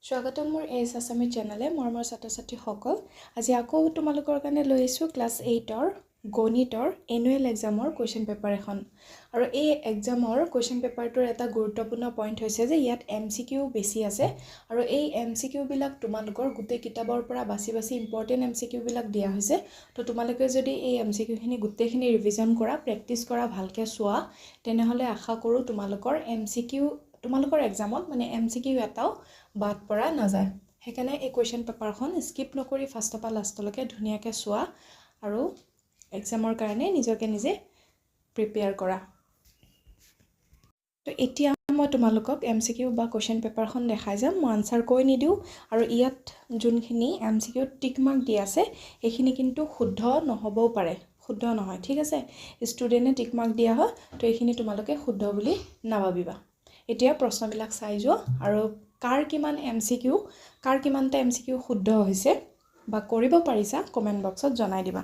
স্বাগতম মোৰ এছ আছামী চেনেলে মৰমৰ ছাত্ৰ-ছাত্ৰীসকল আজি আকৌ তোমালোকৰ কাৰণে লৈ আহিছোঁ ক্লাছ 8ৰ গণিতৰ এনুৱেল এক্সামৰ কোৱেশ্চন পেপাৰ এখন আৰু এই এক্সামৰ কোৱেশ্চন পেপাৰটোৰ এটা গুৰুত্বপূৰ্ণ পইণ্ট হৈছে যে ইয়াত এমচিকিউ বেছি আছে আৰু এই এমচিকিউ বিলাক তোমালোকৰ গোটেই কিতাপৰ পৰা বাছি বাছি ইম্পৰ্টেন্ট এমচিকিউ বিলাক দিয়া হৈছে তো তোমালোকে যদি এই এমচিকিউ খিনি গোটেইখিনি ৰিভিজন কৰা প্ৰেক্টিছ কৰা ভালকৈ চোৱা তেনেহলে আশা কৰোঁ তোমালোকৰ এক্সামত মানে এমচিকিউ এটাও বাদ পৰা নাযায় হেকানে এই কোৱেশ্চন পেপাৰখন স্কিপ নকৰি ফাৰ্ষ্টৰ পৰা লাষ্টলৈকে ধুনীয়াকৈ চোৱা আৰু এক্সামৰ কাৰণে নিজকে নিজে প্ৰিপেয়াৰ কৰা তো এতিয়া মই তোমালোকক এমচিকিউ বা কোৱেশ্চন পেপাৰখন দেখাই যাম মই আনসাৰ কৈ নিদিও আৰু ইয়াত যোনখিনি এমচিকিউ টিক মাৰ্ক দি আছে এইখিনি কিন্তু শুদ্ধ নহবও পাৰে শুদ্ধ নহয় ঠিক আছে ষ্টুডেন্টে টিক মাৰ্ক দিয়া হয় তো এইখিনি তোমালোকে শুদ্ধ বুলি নাভাবিবা এতিয়া প্ৰশ্নবিলাক চাই যোৱা আৰু কাৰ কিমান এমচিকিউ কাৰ কিমানটা এমচিকিউ শুদ্ধ হৈছে বা কৰিব পাৰিছা কমেন্ট বক্সত জনাই দিবা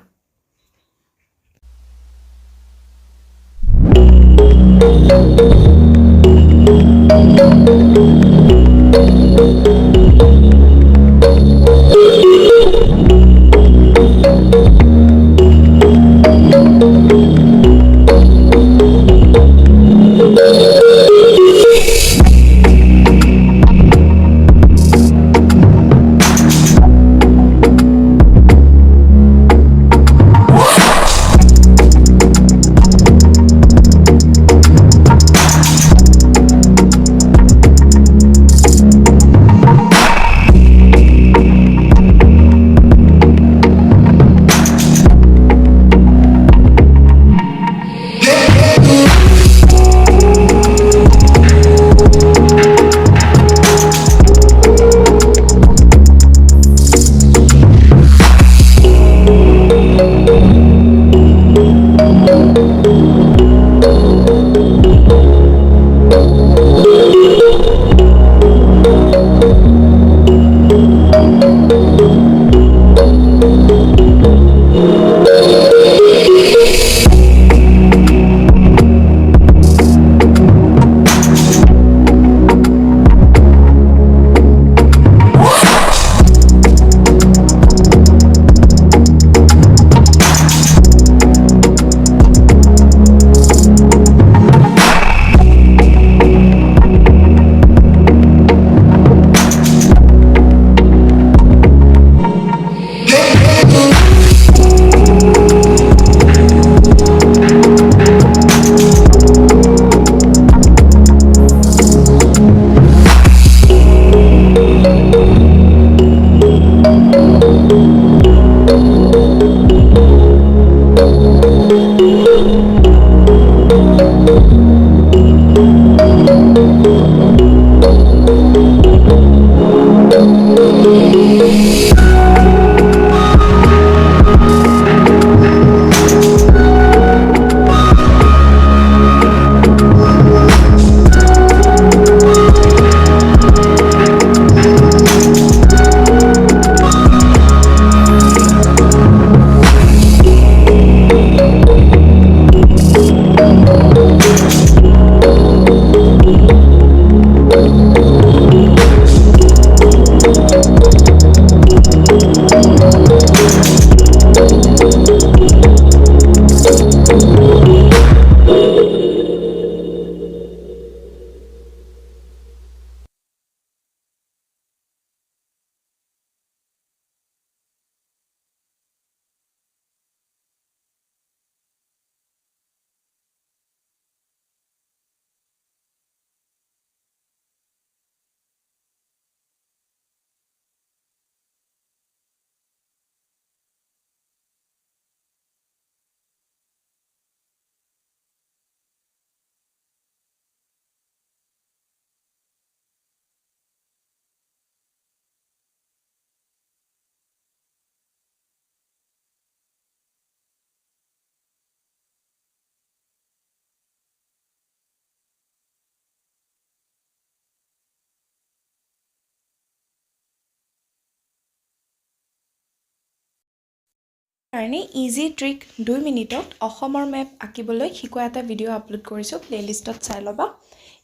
কাৰণে ইজি ট্ৰিক 2 মিনিটত অসমৰ মেপ আঁকিবলৈ শিকোৱা এটা ভিডিঅ' আপলোড কৰিছোঁ প্লেলিষ্টত চাই ল'বা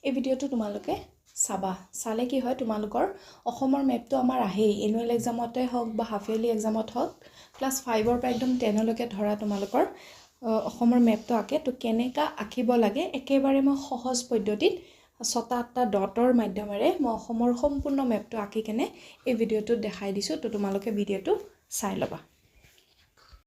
এই ভিডিঅ'টো তোমালোকে চাবা চালে কি হয় তোমালোকৰ অসমৰ মেপটো আমাৰ আহেই এনুৱেল এক্সামতে হওক বা হাফ ইয়াৰলি এক্সামত হওক ক্লাছ 5ৰ পৰা একদম 10লৈকে ধৰা তোমালোকৰ অসমৰ মেপটো আঁকে তো কেনেকা আঁকিব লাগে একেবাৰে মই সহজ পদ্ধতিত 7-8টা ডটৰ মাধ্যমেৰে মই অসমৰ সম্পূৰ্ণ মেপটো আঁকি কেনে এই ভিডিঅ'টোত দেখাই দিছোঁ তো তোমালোকে ভিডিঅ'টো চাই ল'বা